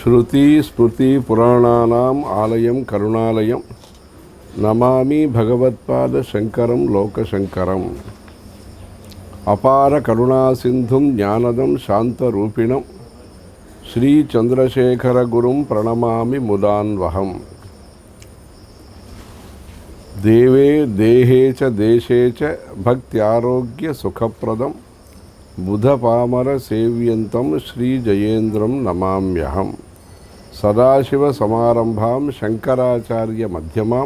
श्रुति स्मृति पुराणानाम आलयं करुणालयं नमामि भगवत्पाद शंकरं लोकशंकरम् अपार करुणा सिंधुं ज्ञानदं शांतरूपिणं श्री चंद्रशेखर गुरुं प्रणमामि मुदान्वहम्। देवे देहे च देशे च भक्त्यारोग्य सुखप्रदं बुधपामर सेव्यन्तं श्री जयेन्द्रं नमाम्यहम्। सदाशिव समारंभां शंकराचार्य मध्यमां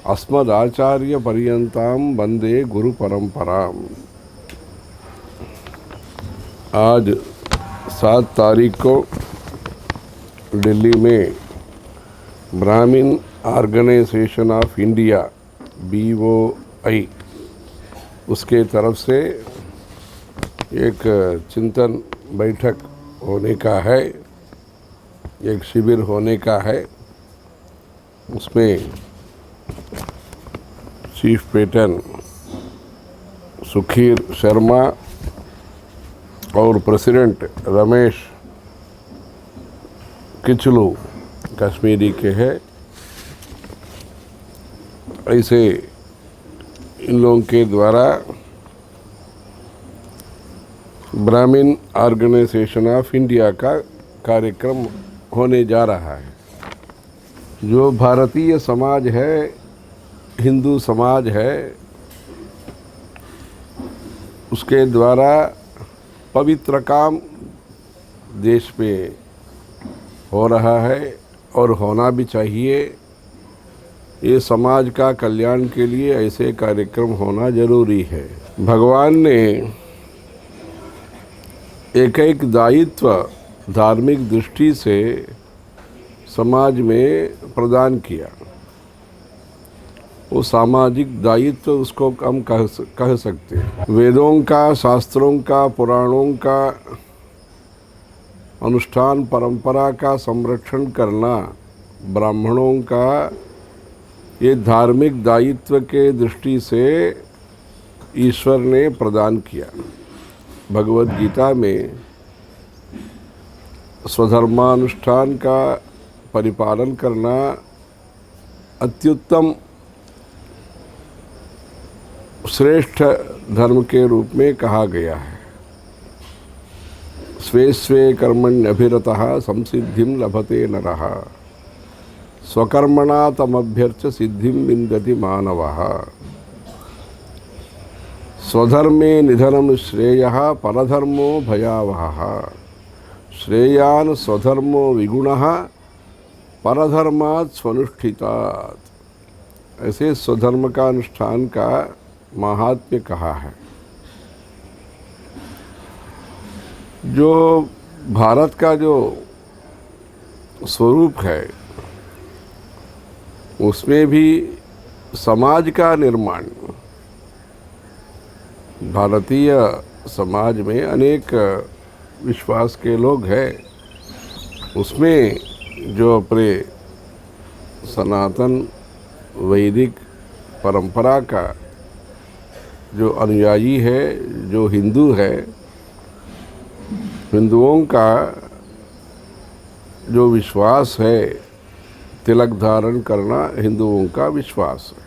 अस्मदाचार्य पर्यन्तां वंदे गुरु परंपराम्। आज 7 तारीख को दिल्ली में ब्राह्मण ऑर्गेनाइजेशन ऑफ इंडिया BOI उसके तरफ से एक चिंतन बैठक होने का है, एक शिविर होने का है। उसमें चीफ पेटन सुखीर शर्मा और प्रेसिडेंट रमेश किचलू कश्मीरी के हैं। ऐसे इन लोगों के द्वारा ब्राह्मण ऑर्गेनाइजेशन ऑफ इंडिया का कार्यक्रम होने जा रहा है। जो भारतीय समाज है, हिंदू समाज है, उसके द्वारा पवित्र काम देश में हो रहा है और होना भी चाहिए। ये समाज का कल्याण के लिए ऐसे कार्यक्रम होना जरूरी है। भगवान ने एक दायित्व धार्मिक दृष्टि से समाज में प्रदान किया। वो सामाजिक दायित्व उसको हम कह सकते हैं। वेदों का, शास्त्रों का, पुराणों का अनुष्ठान परंपरा का संरक्षण करना ब्राह्मणों का ये धार्मिक दायित्व के दृष्टि से ईश्वर ने प्रदान किया। भगवद गीता में स्वधर्मानुष्ठान का परिपालन करना अत्युत्तम श्रेष्ठ धर्म के रूप में कहा गया है। स्वे स्वे कर्मण्यभिरतः संसिद्धिं लभते नरः स्वकर्मणा तमभ्यर्च्य सिद्धिं विन्दति मानवः। स्वधर्मे निधनं श्रेयः परधर्मो भयावहः श्रेयान् स्वधर्मो विगुणः परधर्मात् स्वनुष्ठितात्। ऐसे स्वधर्म का अनुष्ठान का महात्म्य कहा है। जो भारत का जो स्वरूप है उसमें भी समाज का निर्माण, भारतीय समाज में अनेक विश्वास के लोग हैं। उसमें जो अपने सनातन वैदिक परंपरा का जो अनुयायी है, जो हिंदू है, हिंदुओं का जो विश्वास है, तिलक धारण करना हिंदुओं का विश्वास है।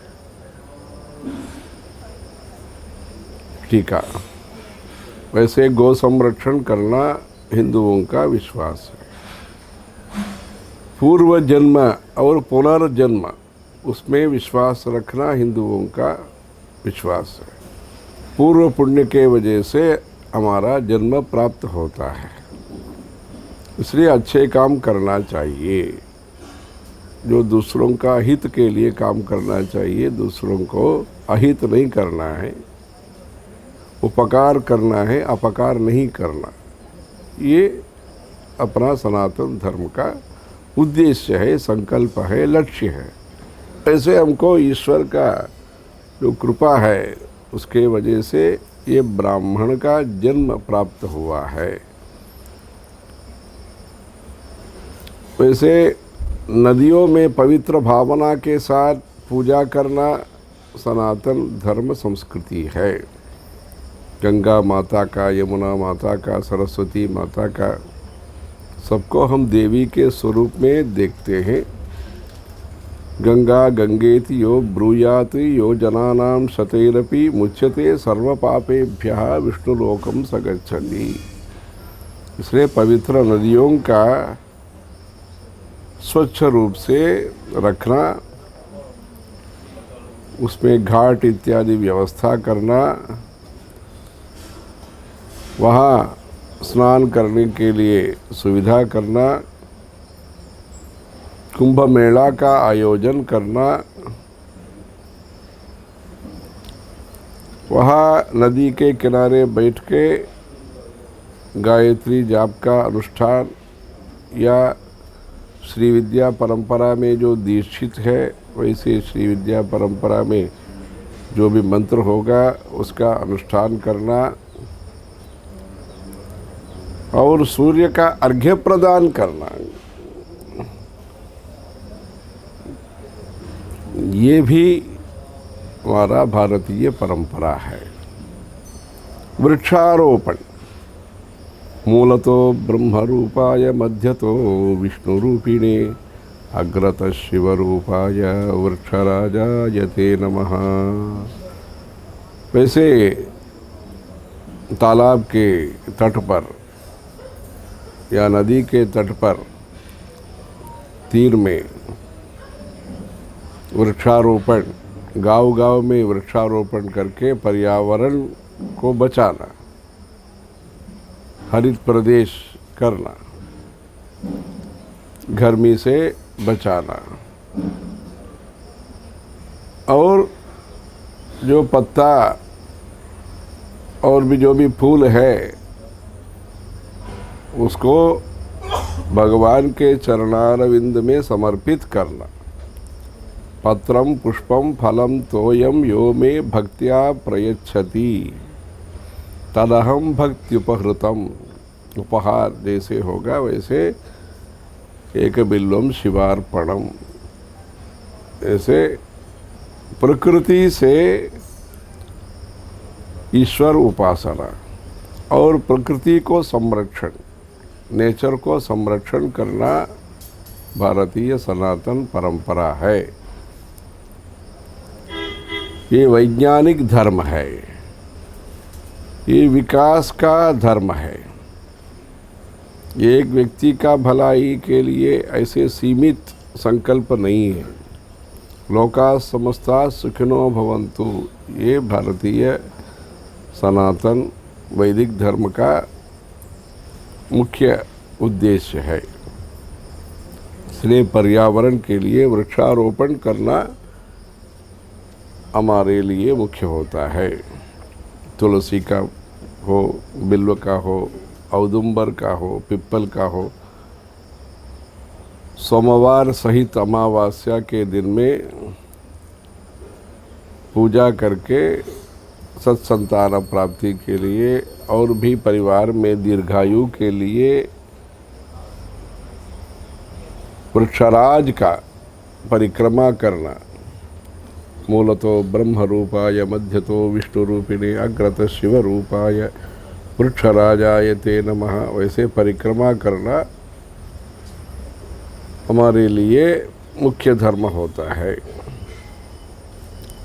ठीक है। वैसे गौ संरक्षण करना हिंदुओं का विश्वास है। पूर्व जन्म और पुनर्जन्म उसमें विश्वास रखना हिंदुओं का विश्वास है। पूर्व पुण्य के वजह से हमारा जन्म प्राप्त होता है, इसलिए अच्छे काम करना चाहिए। जो दूसरों का हित के लिए काम करना चाहिए, दूसरों को अहित नहीं करना है, उपकार करना है, अपकार नहीं करना। ये अपना सनातन धर्म का उद्देश्य है, संकल्प है, लक्ष्य है। ऐसे हमको ईश्वर का जो कृपा है उसके वजह से ये ब्राह्मण का जन्म प्राप्त हुआ है। वैसे नदियों में पवित्र भावना के साथ पूजा करना सनातन धर्म संस्कृति है। गंगा माता का, यमुना माता का, सरस्वती माता का सबको हम देवी के स्वरूप में देखते हैं। गंगा गंगेति यो ब्रूयात यो जनानां शतैरपि मुच्यते सर्व पापेभ्यः विष्णुलोकम स गच्छति। इसलिए पवित्र नदियों का स्वच्छ रूप से रखना, उसमें घाट इत्यादि व्यवस्था करना, वहाँ स्नान करने के लिए सुविधा करना, कुंभ मेला का आयोजन करना, वहाँ नदी के किनारे बैठ के गायत्री जाप का अनुष्ठान या श्री विद्या परंपरा में जो दीक्षित है वैसे श्री विद्या परंपरा में जो भी मंत्र होगा उसका अनुष्ठान करना और सूर्य का अर्घ्य प्रदान करना, ये भी हमारा भारतीय परंपरा है। वृक्षारोपण, मूलतो ब्रह्मरूपाय मध्यतो विष्णुरूपिणे अग्रतः शिवरूपाय वृक्षराजाय ते नमः। वैसे तालाब के तट पर या नदी के तट पर तीर में वृक्षारोपण, गांव-गांव में वृक्षारोपण करके पर्यावरण को बचाना, हरित प्रदेश करना, गर्मी से बचाना और जो पत्ता और भी जो भी फूल है उसको भगवान के चरणारविंद में समर्पित करना। पत्रम पुष्पम फलम तोयम यो मे भक्त्या प्रयच्छति तदहम भक्त्युपहृतम। उपहार जैसे होगा वैसे एक बिल्वम शिवार्पणम। ऐसे प्रकृति से ईश्वर उपासना और प्रकृति को संरक्षण, नेचर को संरक्षण करना भारतीय सनातन परंपरा है। ये वैज्ञानिक धर्म है, ये विकास का धर्म है। एक व्यक्ति का भलाई के लिए ऐसे सीमित संकल्प नहीं है। लोका समस्ता सुखिनो भवन्तु, ये भारतीय सनातन वैदिक धर्म का मुख्य उद्देश्य है। इसलिए पर्यावरण के लिए वृक्षारोपण करना हमारे लिए मुख्य होता है। तुलसी का हो, बिल्व का हो, औदुंबर का हो, पिप्पल का हो, सोमवार सहित अमावस्या के दिन में पूजा करके सत्संतान प्राप्ति के लिए और भी परिवार में दीर्घायु के लिए वृक्षराज का परिक्रमा करना। मूलतो ब्रह्म रूपाय मध्यतो विष्णु रूपिणे अग्रतः शिव रूपाय वृक्षराजाय ते नमः। वैसे परिक्रमा करना हमारे लिए मुख्य धर्म होता है।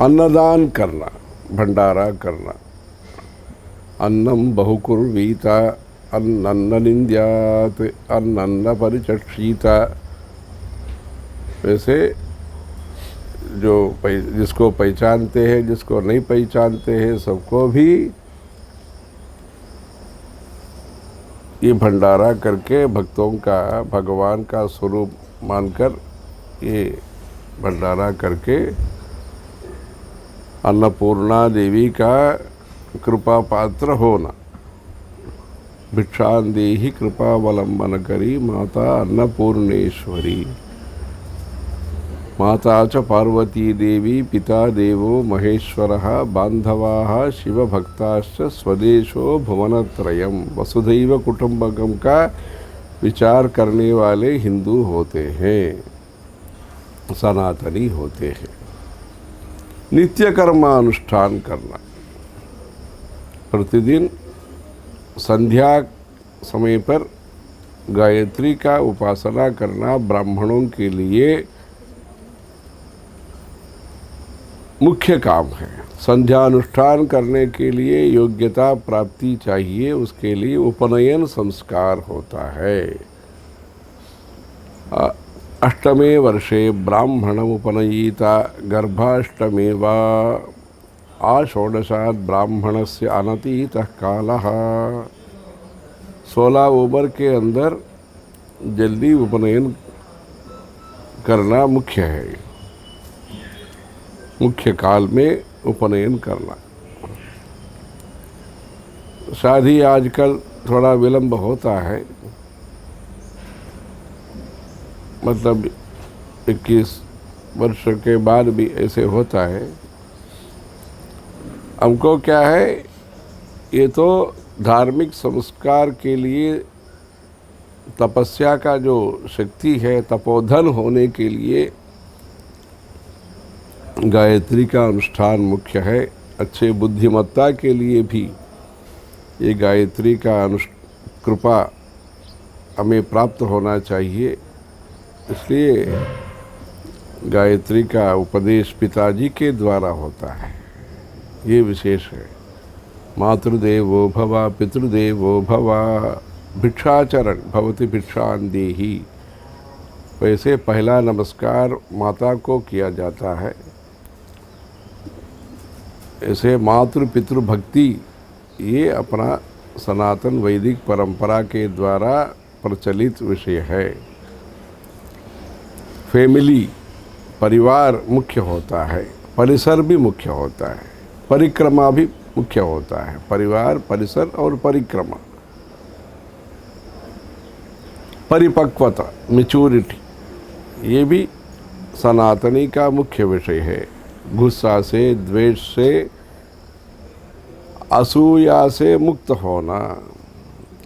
अन्नदान करना, भंडारा करना। अन्नम बहुकुर्वीता अन्नन्न निंद्यात अन्नन्न परिचक्षीता। वैसे जो जिसको पहचानते हैं, जिसको नहीं पहचानते हैं, सबको भी ये भंडारा करके भक्तों का भगवान का स्वरूप मानकर ये भंडारा करके अन्नपूर्णा देवी का कृपा पात्र होना। भिक्षां देहि कृपावलंबन करी माता अन्नपूर्णेश्वरी। माता च पार्वती देवी पिता देवो महेश्वरः बांधवाः शिवभक्ताश्च स्वदेशो भुवनत्रयम्। वसुधैव कुटुंबकम का विचार करने वाले हिंदू होते हैं, सनातनी होते हैं। नित्य कर्मानुष्ठान करना, प्रतिदिन संध्या समय पर गायत्री का उपासना करना ब्राह्मणों के लिए मुख्य काम है। संध्या अनुष्ठान करने के लिए योग्यता प्राप्ति चाहिए, उसके लिए उपनयन संस्कार होता है। अष्टमे वर्षे ब्राह्मण उपनयीता गर्भाष्टमे वा आषोडशात् ब्राह्मणस्य अनतीतः कालः। 16 उम्र के अंदर जल्दी उपनयन करना मुख्य है, मुख्य काल में उपनयन करना। शादी आजकल थोड़ा विलंब होता है, मतलब 21 वर्ष के बाद भी ऐसे होता है। हमको क्या है, ये तो धार्मिक संस्कार के लिए तपस्या का जो शक्ति है, तपोधन होने के लिए गायत्री का अनुष्ठान मुख्य है। अच्छे बुद्धिमत्ता के लिए भी ये गायत्री का कृपा हमें प्राप्त होना चाहिए। इसलिए गायत्री का उपदेश पिताजी के द्वारा होता है, ये विशेष है। मातृदेवो भव पितृदेवो भव भिक्षाचरण भवति भिक्षां देहि। वैसे पहला नमस्कार माता को किया जाता है। ऐसे मातृ पितृ भक्ति ये अपना सनातन वैदिक परंपरा के द्वारा प्रचलित विषय है। फैमिली परिवार मुख्य होता है, परिसर भी मुख्य होता है, परिक्रमा भी मुख्य होता है। परिवार, परिसर और परिक्रमा। परिपक्वता, मैच्योरिटी, ये भी सनातनी का मुख्य विषय है। गुस्सा से, द्वेष से, असूया से मुक्त होना,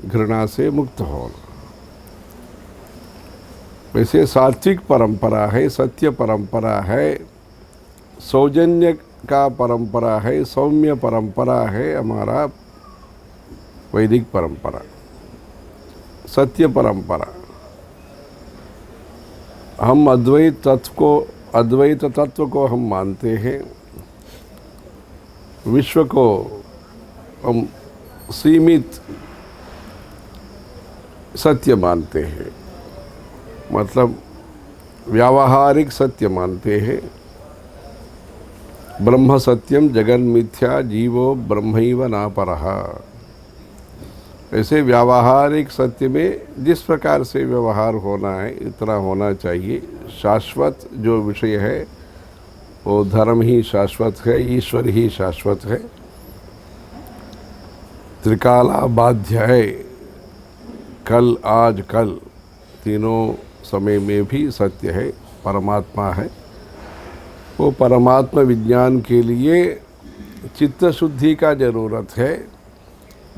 घृणा से मुक्त होना। वैसे सात्विक परंपरा है, सत्य परंपरा है, सौजन्य का परंपरा है, सौम्य परंपरा है हमारा वैदिक परंपरा, सत्य परंपरा। हम अद्वैत तत्व को हम मानते हैं। विश्व को हम सीमित सत्य मानते हैं, मतलब व्यावहारिक सत्य मानते हैं। ब्रह्म सत्यम जगन मिथ्या जीवो ब्रह्मैव नापरः। ऐसे व्यावहारिक सत्य में जिस प्रकार से व्यवहार होना है इतना होना चाहिए। शाश्वत जो विषय है वो धर्म ही शाश्वत है, ईश्वर ही शाश्वत है। त्रिकाला बाध्य है, कल आज कल तीनों समय में भी सत्य है, परमात्मा है। वो परमात्मा विज्ञान के लिए चित्त शुद्धि का ज़रूरत है,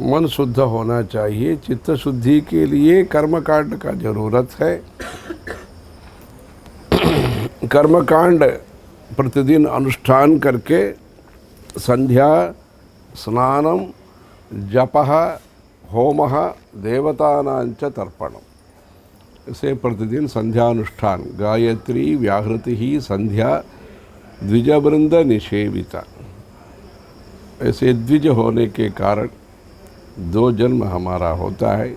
मन शुद्ध होना चाहिए। चित्त शुद्धि के लिए कर्मकांड का ज़रूरत है। कर्मकांड प्रतिदिन अनुष्ठान करके संध्या, स्नानम, जपः, होमः, देवतानांच तर्पणम। इसे प्रतिदिन संध्या अनुष्ठान। गायत्री व्याहृति ही संध्या द्विजवृंद निषेविता। ऐसे द्विज होने के कारण 2 जन्म हमारा होता है।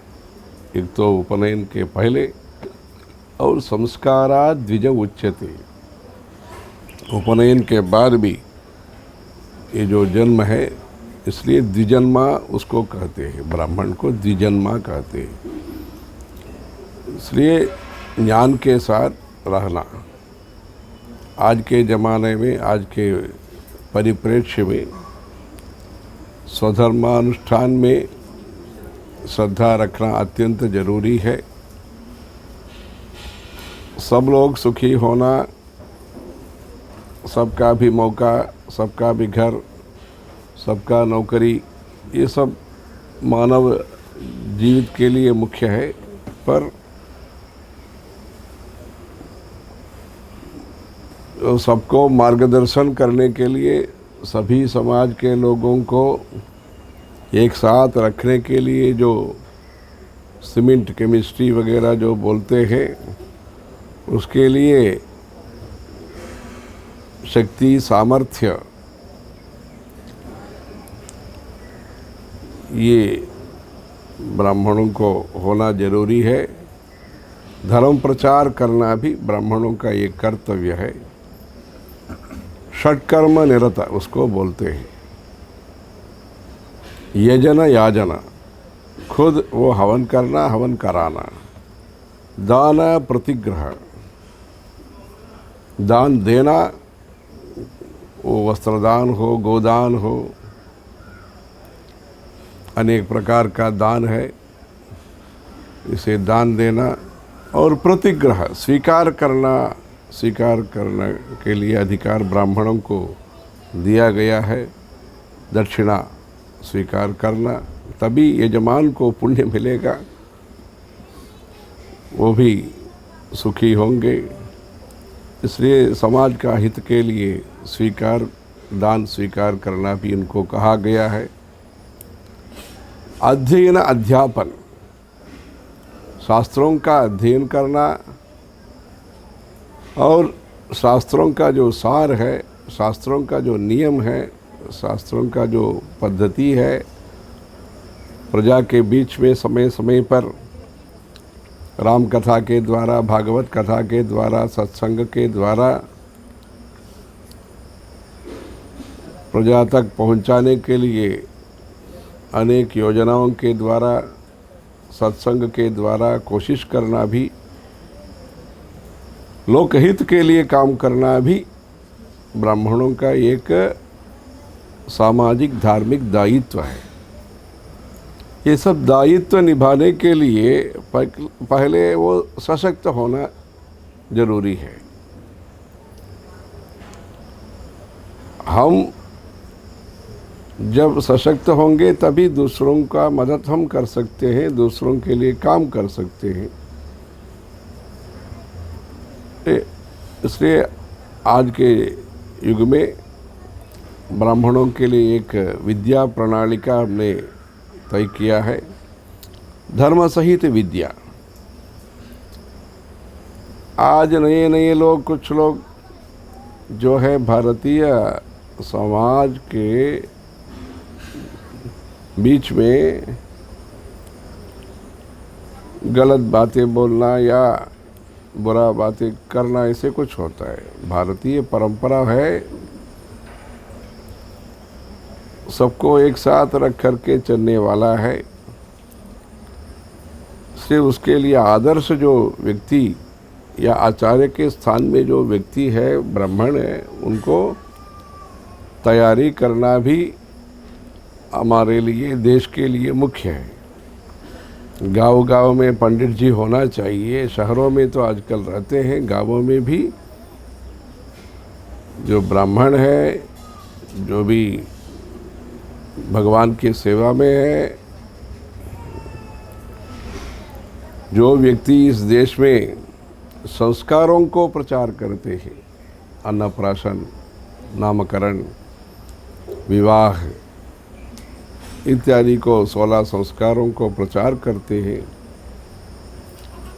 एक तो उपनयन के पहले और संस्कारा द्विज उच्यते। उपनयन के बाद भी ये जो जन्म है, इसलिए द्विजन्मा उसको कहते हैं, ब्राह्मण को द्विजन्मा कहते हैं। इसलिए ज्ञान के साथ रहना। आज के ज़माने में, आज के परिप्रेक्ष्य में स्वधर्मानुष्ठान में श्रद्धा रखना अत्यंत जरूरी है। सब लोग सुखी होना, सबका भी मौका, सबका भी घर, सबका नौकरी, ये सब मानव जीवित के लिए मुख्य है। पर सबको मार्गदर्शन करने के लिए, सभी समाज के लोगों को एक साथ रखने के लिए जो सीमेंट केमिस्ट्री वगैरह जो बोलते हैं, उसके लिए शक्ति, सामर्थ्य, ये ब्राह्मणों को होना जरूरी है। धर्म प्रचार करना भी ब्राह्मणों का एक कर्तव्य है। षटकर्म निरत उसको बोलते हैं। यजन याजना, खुद वो हवन करना, हवन कराना। दान प्रतिग्रह, दान देना, वो वस्त्रदान हो, गोदान हो, अनेक प्रकार का दान है, इसे दान देना। और प्रतिग्रह, स्वीकार करने के लिए अधिकार ब्राह्मणों को दिया गया है। दक्षिणा स्वीकार करना, तभी यजमान को पुण्य मिलेगा, वो भी सुखी होंगे। इसलिए समाज का हित के लिए दान स्वीकार करना भी इनको कहा गया है। अध्ययन अध्यापन, शास्त्रों का अध्ययन करना और शास्त्रों का जो सार है, शास्त्रों का जो नियम है, शास्त्रों का जो पद्धति है, प्रजा के बीच में समय समय पर राम कथा के द्वारा, भागवत कथा के द्वारा, सत्संग के द्वारा प्रजा तक पहुंचाने के लिए अनेक योजनाओं के द्वारा, सत्संग के द्वारा कोशिश करना भी, लोकहित के लिए काम करना भी ब्राह्मणों का एक सामाजिक धार्मिक दायित्व है। ये सब दायित्व निभाने के लिए पहले वो सशक्त होना जरूरी है। हम जब सशक्त होंगे तभी दूसरों का मदद हम कर सकते हैं, दूसरों के लिए काम कर सकते हैं। इसलिए आज के युग में ब्राह्मणों के लिए एक विद्या प्रणालिका हमने तय किया है। धर्म सहित विद्या। आज नए लोग, कुछ लोग जो है भारतीय समाज के बीच में गलत बातें बोलना या बुरा बातें करना, ऐसे कुछ होता है। भारतीय परंपरा है सबको एक साथ रख करके चलने वाला है। सिर्फ उसके लिए आदर्श जो व्यक्ति या आचार्य के स्थान में जो व्यक्ति है, ब्राह्मण है, उनको तैयारी करना भी हमारे लिए, देश के लिए मुख्य है। गांव में पंडित जी होना चाहिए। शहरों में तो आजकल रहते हैं, गांवों में भी जो ब्राह्मण है, जो भी भगवान की सेवा में है, जो व्यक्ति इस देश में संस्कारों को प्रचार करते हैं, अन्नप्राशन, नामकरण, विवाह इत्यादि को, 16 संस्कारों को प्रचार करते हैं,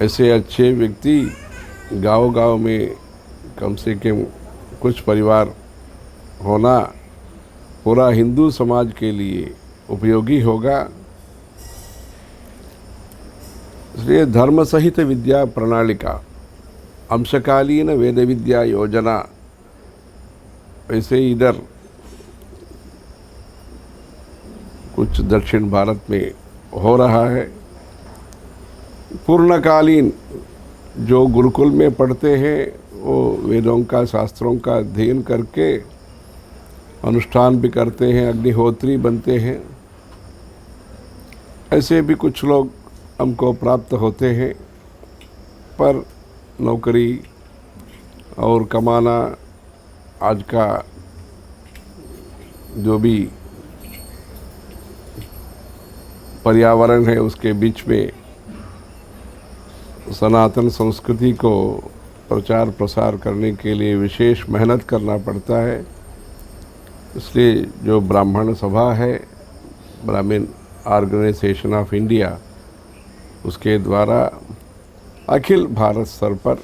ऐसे अच्छे व्यक्ति गांव में कम से कम कुछ परिवार होना पूरा हिंदू समाज के लिए उपयोगी होगा। इसलिए धर्म सहित विद्या प्रणालिका, अंशकालीन वेद विद्या योजना, ऐसे इधर कुछ दक्षिण भारत में हो रहा है। पूर्णकालीन जो गुरुकुल में पढ़ते हैं, वो वेदों का, शास्त्रों का अध्ययन करके अनुष्ठान भी करते हैं, अग्निहोत्री बनते हैं। ऐसे भी कुछ लोग हमको प्राप्त होते हैं, पर नौकरी और कमाना, आज का जो भी पर्यावरण है उसके बीच में सनातन संस्कृति को प्रचार प्रसार करने के लिए विशेष मेहनत करना पड़ता है। इसलिए जो ब्राह्मण सभा है, ब्राह्मण ऑर्गेनाइजेशन ऑफ इंडिया, उसके द्वारा अखिल भारत स्तर पर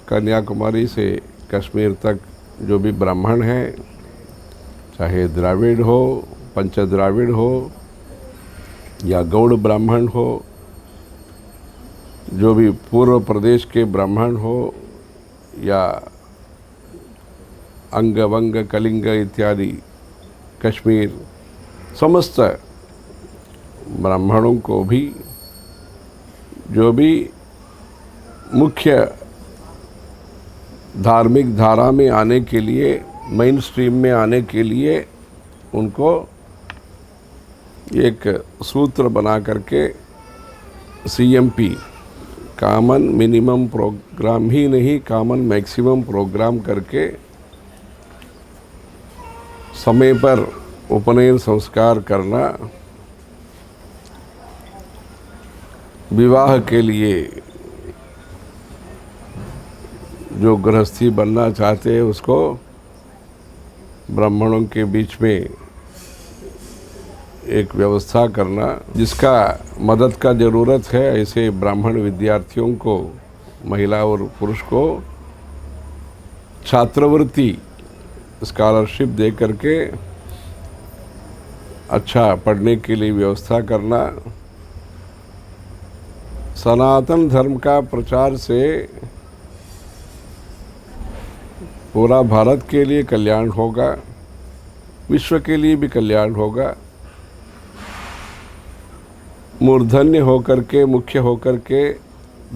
कन्याकुमारी से कश्मीर तक जो भी ब्राह्मण हैं, चाहे द्राविड़ हो, पंच द्राविड़ हो या गौड़ ब्राह्मण हो, जो भी पूर्व प्रदेश के ब्राह्मण हो या अंग वंग कलिंग इत्यादि कश्मीर, समस्त ब्राह्मणों को भी जो भी मुख्य धार्मिक धारा में आने के लिए, मेन स्ट्रीम में आने के लिए उनको एक सूत्र बना करके CMP, कॉमन मिनिमम प्रोग्राम ही नहीं, कॉमन मैक्सिमम प्रोग्राम करके समय पर उपनयन संस्कार करना, विवाह के लिए जो गृहस्थी बनना चाहते हैं उसको ब्राह्मणों के बीच में एक व्यवस्था करना, जिसका मदद का ज़रूरत है ऐसे ब्राह्मण विद्यार्थियों को, महिला और पुरुष को छात्रवृत्ति स्कॉलरशिप दे करके अच्छा पढ़ने के लिए व्यवस्था करना। सनातन धर्म का प्रचार से पूरा भारत के लिए कल्याण होगा, विश्व के लिए भी कल्याण होगा। मूर्धन्य होकर के, मुख्य होकर के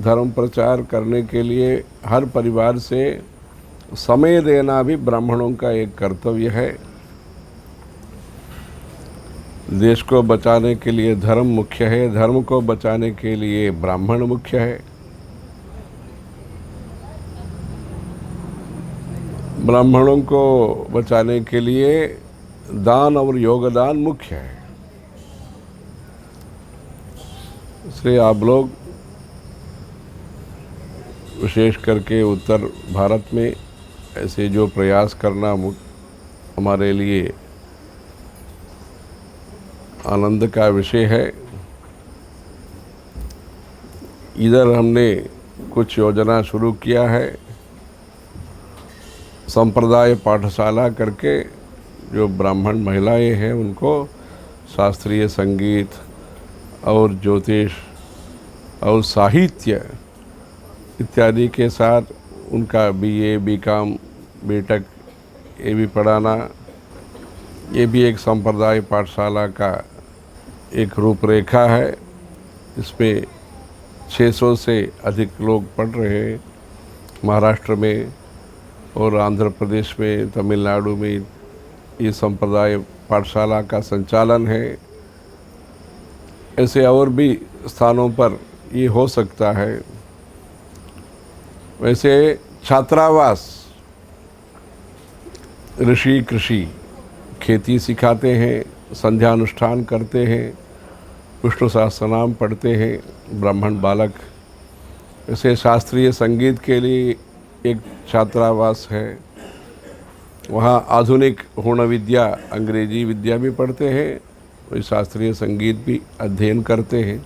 धर्म प्रचार करने के लिए हर परिवार से समय देना भी ब्राह्मणों का एक कर्तव्य है। देश को बचाने के लिए धर्म मुख्य है, धर्म को बचाने के लिए ब्राह्मण मुख्य है। ब्राह्मणों को बचाने के लिए दान और योगदान मुख्य है। इसलिए आप लोग विशेष करके उत्तर भारत में ऐसे जो प्रयास करना हमारे लिए आनंद का विषय है। इधर हमने कुछ योजना शुरू किया है, संप्रदाय पाठशाला करके जो ब्राह्मण महिलाएं हैं उनको शास्त्रीय संगीत और ज्योतिष और साहित्य इत्यादि के साथ उनका BA, BCom, BTech ये भी पढ़ाना, ये भी एक संप्रदाय पाठशाला का एक रूपरेखा है। इसमें 600 से अधिक लोग पढ़ रहे हैं। महाराष्ट्र में और आंध्र प्रदेश में, तमिलनाडु में ये संप्रदाय पाठशाला का संचालन है। ऐसे और भी स्थानों पर ये हो सकता है। वैसे छात्रावास, ऋषि कृषि, खेती सिखाते हैं, संध्यानुष्ठान करते हैं, विष्णु सहस्रनाम पढ़ते हैं ब्राह्मण बालक। ऐसे शास्त्रीय संगीत के लिए एक छात्रावास है। वहाँ आधुनिक पूर्ण विद्या, अंग्रेजी विद्या भी पढ़ते हैं, वही शास्त्रीय संगीत भी अध्ययन करते हैं,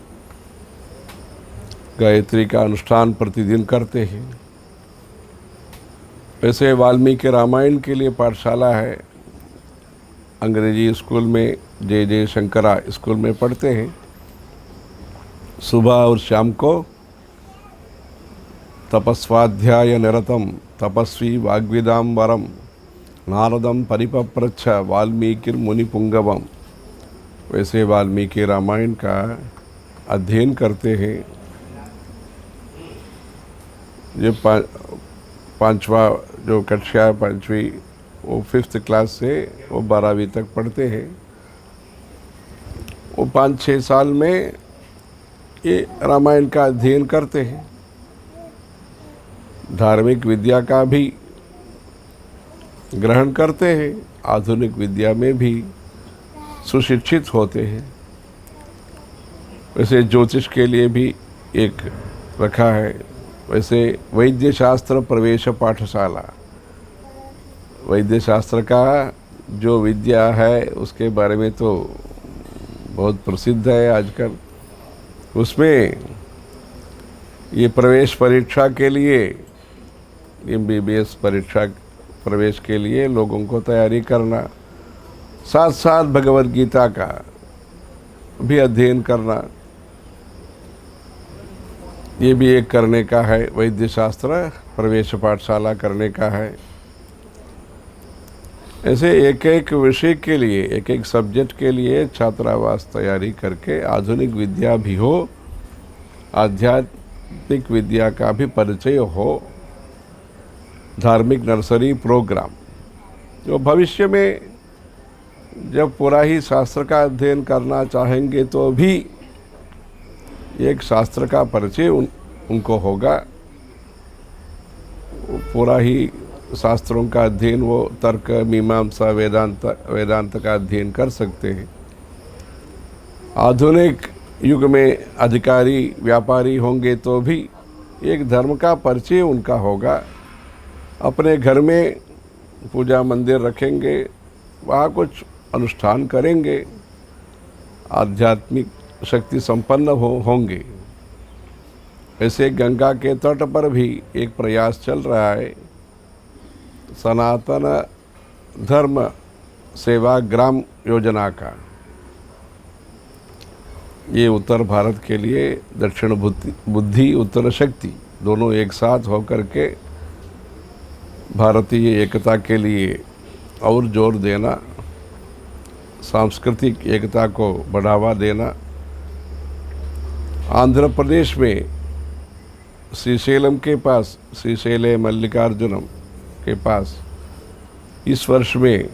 गायत्री का अनुष्ठान प्रतिदिन करते हैं। वैसे वाल्मीकि रामायण के लिए पाठशाला है, अंग्रेजी स्कूल में J.J. शंकरा स्कूल में पढ़ते हैं। सुबह और शाम को तपस्वाध्याय निरतम तपस्वी वाग्विदाम वरम नारदम परिपप्रच्छ वाल्मीकि मुनिपुंगवम। वैसे वाल्मीकि रामायण का अध्ययन करते हैं। ये पांचवा जो कक्षा, पांचवी, वो 5th क्लास से वो 12वीं तक पढ़ते हैं। वो 5-6 साल में ये रामायण का अध्ययन करते हैं। धार्मिक विद्या का भी ग्रहण करते हैं, आधुनिक विद्या में भी सुशिक्षित होते हैं। वैसे ज्योतिष के लिए भी एक रखा है। वैसे वैद्य शास्त्र प्रवेश पाठशाला, वैद्य शास्त्र का जो विद्या है उसके बारे में तो बहुत प्रसिद्ध है आजकल। उसमें ये प्रवेश परीक्षा के लिए, MBBS परीक्षा प्रवेश के लिए लोगों को तैयारी करना, साथ साथ भगवद गीता का भी अध्ययन करना, ये भी एक करने का है। वैद्य शास्त्र प्रवेश पाठशाला करने का है। ऐसे एक एक विषय के लिए, एक एक सब्जेक्ट के लिए छात्रावास तैयारी करके आधुनिक विद्या भी हो, आध्यात्मिक विद्या का भी परिचय हो, धार्मिक नर्सरी प्रोग्राम जो भविष्य में जब पूरा ही शास्त्र का अध्ययन करना चाहेंगे तो भी एक शास्त्र का परिचय उनको होगा। पूरा ही शास्त्रों का अध्ययन वो तर्क, मीमांसा, वेदांत का अध्ययन कर सकते हैं। आधुनिक युग में अधिकारी व्यापारी होंगे तो भी एक धर्म का परिचय उनका होगा। अपने घर में पूजा मंदिर रखेंगे, वहाँ कुछ अनुष्ठान करेंगे, आध्यात्मिक शक्ति संपन्न होंगे। ऐसे गंगा के तट पर भी एक प्रयास चल रहा है, सनातन धर्म सेवा ग्राम योजना का। ये उत्तर भारत के लिए दक्षिण बुद्धि उत्तर शक्ति दोनों एक साथ होकर के भारतीय एकता के लिए और जोर देना, सांस्कृतिक एकता को बढ़ावा देना। आंध्र प्रदेश में श्रीशैलम के पास, श्रीशैले मल्लिकार्जुनम के पास इस वर्ष में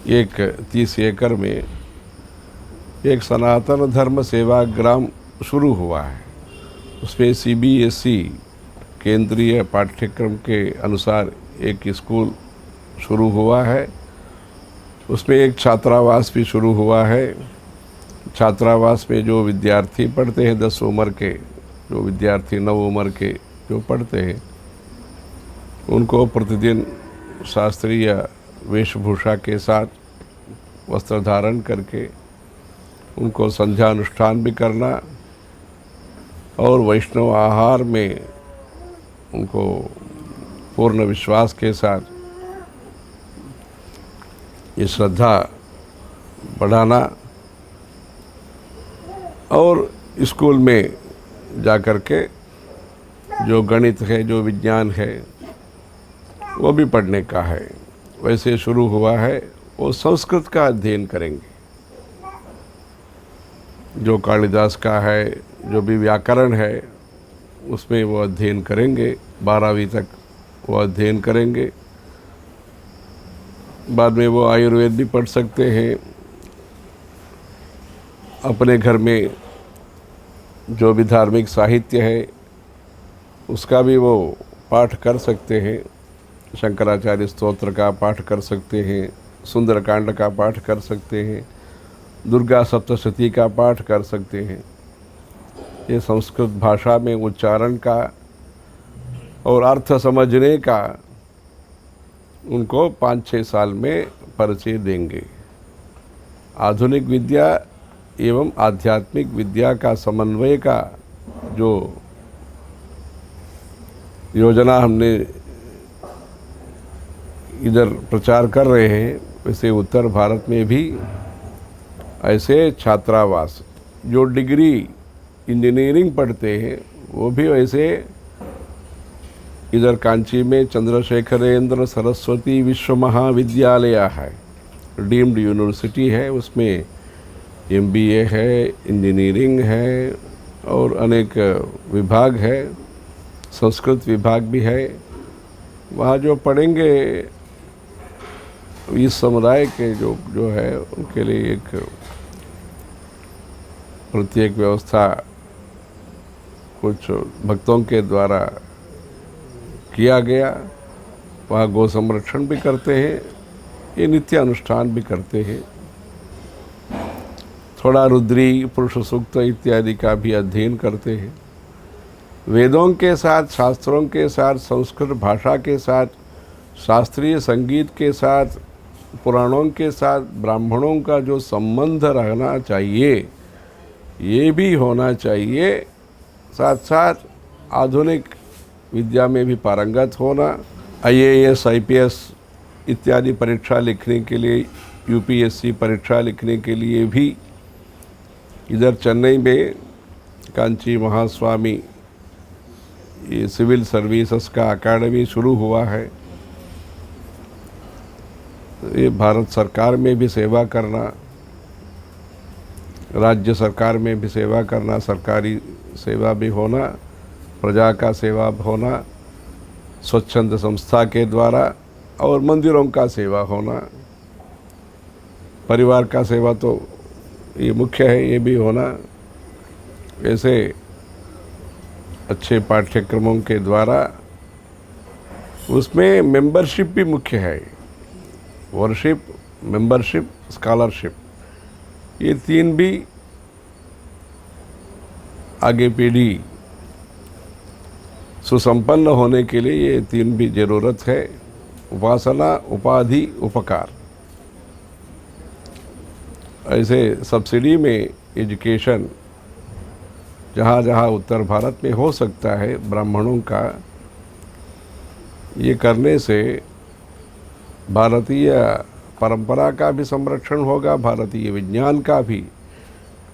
एक 30 एकड़ में एक सनातन धर्म सेवा ग्राम शुरू हुआ है। उसमें CBSE केंद्रीय पाठ्यक्रम के अनुसार एक स्कूल शुरू हुआ है। उसमें एक छात्रावास भी शुरू हुआ है। छात्रावास में जो विद्यार्थी पढ़ते हैं 10 उम्र के, जो विद्यार्थी 9 उम्र के जो पढ़ते हैं, उनको प्रतिदिन शास्त्रीय वेशभूषा के साथ वस्त्र धारण करके उनको संध्या अनुष्ठान भी करना और वैष्णव आहार में उनको पूर्ण विश्वास के साथ ये श्रद्धा बढ़ाना और स्कूल में जाकर के जो गणित है, जो विज्ञान है, वो भी पढ़ने का है। वैसे शुरू हुआ है। वो संस्कृत का अध्ययन करेंगे, जो कालिदास का है, जो भी व्याकरण है उसमें वो अध्ययन करेंगे। 12वीं तक वो अध्ययन करेंगे। बाद में वो आयुर्वेद भी पढ़ सकते हैं। अपने घर में जो भी धार्मिक साहित्य है उसका भी वो पाठ कर सकते हैं। शंकराचार्य स्तोत्र का पाठ कर सकते हैं, सुंदरकांड का पाठ कर सकते हैं, दुर्गा सप्तशती का पाठ कर सकते हैं। ये संस्कृत भाषा में उच्चारण का और अर्थ समझने का उनको 5-6 साल में परिचय देंगे। आधुनिक विद्या एवं आध्यात्मिक विद्या का समन्वय का जो योजना हमने इधर प्रचार कर रहे हैं, वैसे उत्तर भारत में भी ऐसे छात्रावास जो डिग्री इंजीनियरिंग पढ़ते हैं वो भी वैसे इधर कांची में चंद्रशेखरेंद्र सरस्वती विश्व महाविद्यालय है, डीम्ड यूनिवर्सिटी है। उसमें MBA है, इंजीनियरिंग है और अनेक विभाग है, संस्कृत विभाग भी है। वहाँ जो पढ़ेंगे इस समुदाय के जो है उनके लिए एक प्रत्येक व्यवस्था कुछ भक्तों के द्वारा किया गया। वहाँ गौ संरक्षण भी करते हैं, ये नित्य अनुष्ठान भी करते हैं। थोड़ा रुद्री, पुरुष सूक्त इत्यादि का भी अध्ययन करते हैं। वेदों के साथ, शास्त्रों के साथ, संस्कृत भाषा के साथ, शास्त्रीय संगीत के साथ, पुराणों के साथ ब्राह्मणों का जो संबंध रहना चाहिए ये भी होना चाहिए। साथ साथ आधुनिक विद्या में भी पारंगत होना, IAS IPS इत्यादि परीक्षा लिखने के लिए, UPSC परीक्षा लिखने के लिए भी इधर चेन्नई में कांची महास्वामी ये सिविल सर्विसेज का अकादमी शुरू हुआ है। ये भारत सरकार में भी सेवा करना, राज्य सरकार में भी सेवा करना, सरकारी सेवा भी होना, प्रजा का सेवा होना, स्वच्छंद संस्था के द्वारा, और मंदिरों का सेवा होना, परिवार का सेवा तो ये मुख्य है, ये भी होना। ऐसे अच्छे पाठ्यक्रमों के द्वारा उसमें मेंबरशिप भी मुख्य है, वर्शिप, मेंबरशिप, स्कॉलरशिप, ये तीन भी आगे पीढ़ी सुसंपन्न होने के लिए ये तीन भी ज़रूरत है। उपासना, उपाधि, उपकार। ऐसे सब्सिडी में एजुकेशन जहाँ जहाँ उत्तर भारत में हो सकता है ब्राह्मणों का, ये करने से भारतीय परंपरा का भी संरक्षण होगा, भारतीय विज्ञान का भी,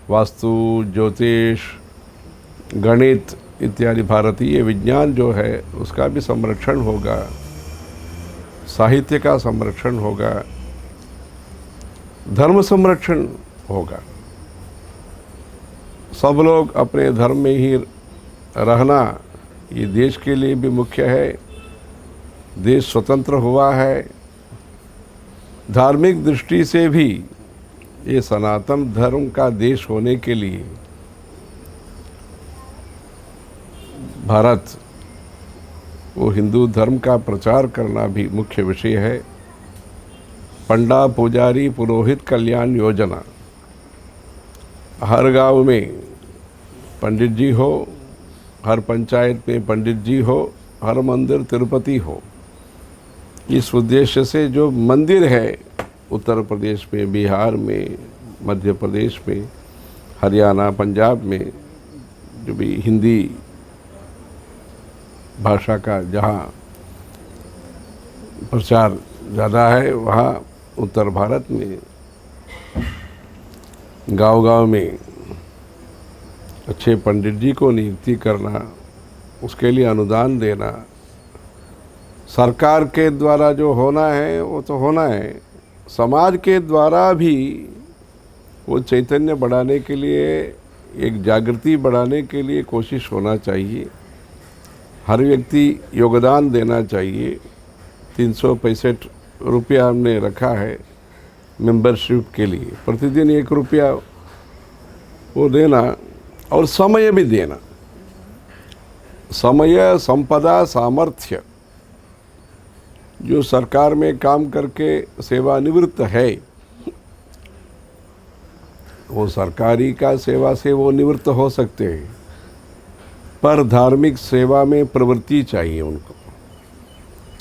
वास्तु, ज्योतिष, गणित इत्यादि भारतीय विज्ञान जो है उसका भी संरक्षण होगा, साहित्य का संरक्षण होगा, धर्म संरक्षण होगा। सब लोग अपने धर्म में ही रहना ये देश के लिए भी मुख्य है। देश स्वतंत्र हुआ है, धार्मिक दृष्टि से भी ये सनातन धर्म का देश होने के लिए भारत वो हिंदू धर्म का प्रचार करना भी मुख्य विषय है। पंडा, पुजारी, पुरोहित कल्याण योजना, हर गांव में पंडित जी हो, हर पंचायत में पंडित जी हो, हर मंदिर तिरुपति हो। इस उद्देश्य से जो मंदिर है उत्तर प्रदेश में, बिहार में, मध्य प्रदेश में, हरियाणा, पंजाब में, जो भी हिंदी भाषा का जहाँ प्रचार ज़्यादा है, वहाँ उत्तर भारत में गांव-गांव में अच्छे पंडित जी को नियुक्ति करना, उसके लिए अनुदान देना, सरकार के द्वारा जो होना है वो तो होना है, समाज के द्वारा भी वो चैतन्य बढ़ाने के लिए, एक जागृति बढ़ाने के लिए कोशिश होना चाहिए। हर व्यक्ति योगदान देना चाहिए। 365 रुपया हमने रखा है मेंबरशिप के लिए, प्रतिदिन 1 रुपया वो देना, और समय भी देना। समय, संपदा, सामर्थ्य, जो सरकार में काम करके सेवानिवृत्त है वो सरकारी का सेवा से वो निवृत्त हो सकते हैं, पर धार्मिक सेवा में प्रवृत्ति चाहिए उनको।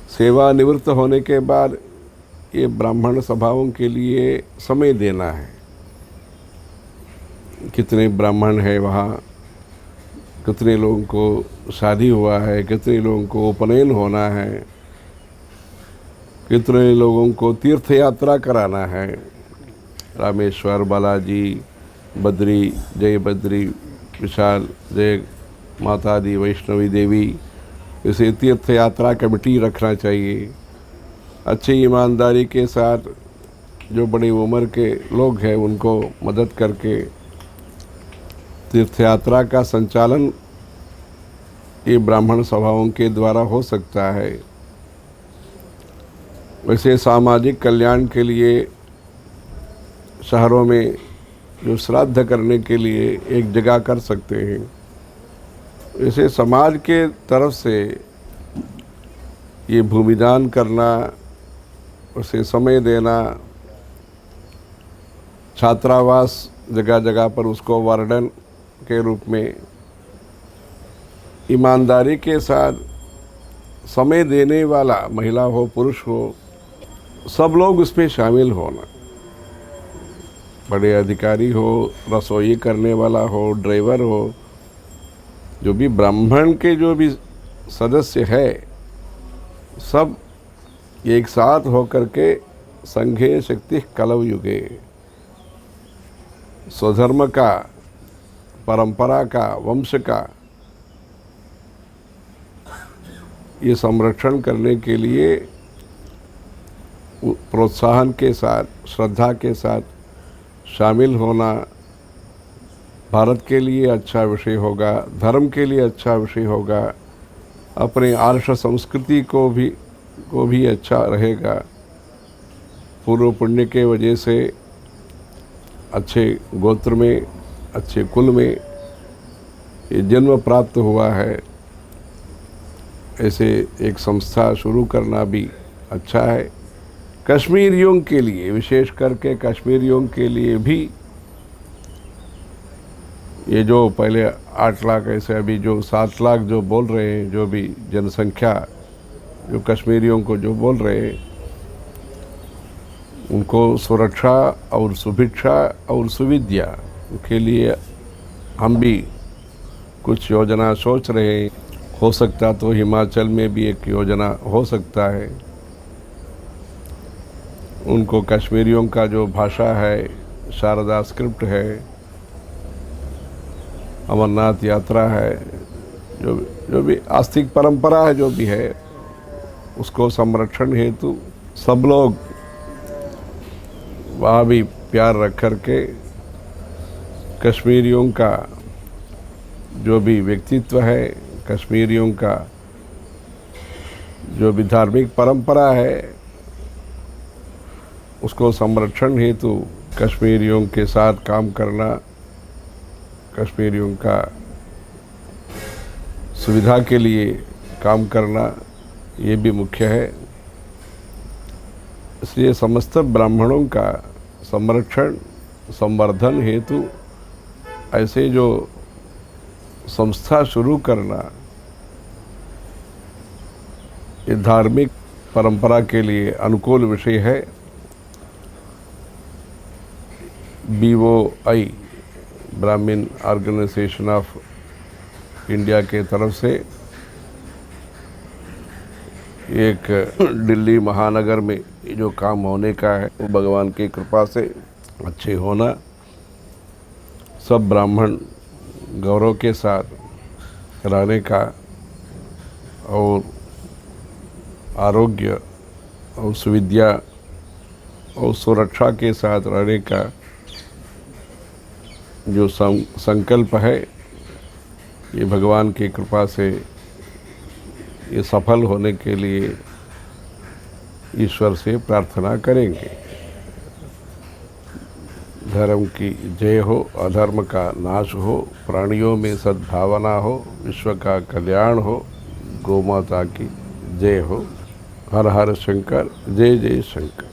सेवा निवृत्त होने के बाद ये ब्राह्मण सभाओं के लिए समय देना है। कितने ब्राह्मण है वहाँ, कितने लोगों को शादी हुआ है, कितने लोगों को उपनयन होना है, कितने लोगों को तीर्थ यात्रा कराना है, रामेश्वर, बालाजी, बद्री, जय बद्री, विशाल, जय माता दी वैष्णवी देवी, इसे तीर्थ यात्रा कमेटी रखना चाहिए। अच्छी ईमानदारी के साथ जो बड़ी उम्र के लोग हैं उनको मदद करके तीर्थ यात्रा का संचालन ये ब्राह्मण सभाओं के द्वारा हो सकता है। वैसे सामाजिक कल्याण के लिए शहरों में जो श्राद्ध करने के लिए एक जगह कर सकते हैं, वैसे समाज के तरफ से ये भूमिदान करना, उसे समय देना, छात्रावास जगह जगह पर उसको वार्डन के रूप में ईमानदारी के साथ समय देने वाला, महिला हो पुरुष हो, सब लोग उसमें शामिल होना। बड़े अधिकारी हो, रसोई करने वाला हो, ड्राइवर हो, जो भी ब्राह्मण के जो भी सदस्य है, सब एक साथ होकर के संघे शक्ति कलव युगे, स्वधर्म का, परंपरा का, वंश का ये संरक्षण करने के लिए प्रोत्साहन के साथ, श्रद्धा के साथ शामिल होना भारत के लिए अच्छा विषय होगा, धर्म के लिए अच्छा विषय होगा, अपने आर्ष संस्कृति को भी अच्छा रहेगा। पूर्व पुण्य के वजह से अच्छे गोत्र में, अच्छे कुल में ये जन्म प्राप्त हुआ है, ऐसे एक संस्था शुरू करना भी अच्छा है। कश्मीरियों के लिए, विशेष करके कश्मीरियों के लिए भी ये जो पहले 8 लाख ऐसे अभी जो 7 लाख जो बोल रहे हैं, जो भी जनसंख्या जो कश्मीरियों को जो बोल रहे हैं, उनको सुरक्षा और सुभिक्षा और सुविद्या के लिए हम भी कुछ योजना सोच रहे हैं। हो सकता तो हिमाचल में भी एक योजना हो सकता है। उनको कश्मीरियों का जो भाषा है, शारदा स्क्रिप्ट है, अमरनाथ यात्रा है, जो भी आस्तिक परंपरा है, जो भी है, उसको संरक्षण हेतु सब लोग वहाँ भी प्यार रख कर के कश्मीरियों का जो भी व्यक्तित्व है, कश्मीरियों का जो भी धार्मिक परंपरा है, उसको संरक्षण हेतु कश्मीरियों के साथ काम करना, कश्मीरियों का सुविधा के लिए काम करना, ये भी मुख्य है। इसलिए समस्त ब्राह्मणों का संरक्षण संवर्धन हेतु ऐसे जो संस्था शुरू करना, ये धार्मिक परंपरा के लिए अनुकूल विषय है। BOI ब्राह्मण ऑर्गेनाइजेशन ऑफ इंडिया के तरफ से एक दिल्ली महानगर में जो काम होने का है, वो भगवान की कृपा से अच्छे होना, सब ब्राह्मण गौरव के साथ रहने का और आरोग्य और सुविद्या और सुरक्षा के साथ रहने का जो संकल्प है, ये भगवान की कृपा से ये सफल होने के लिए ईश्वर से प्रार्थना करेंगे। धर्म की जय हो, अधर्म का नाश हो, प्राणियों में सद्भावना हो, विश्व का कल्याण हो, गौ माता की जय हो। हर हर शंकर, जय जय शंकर।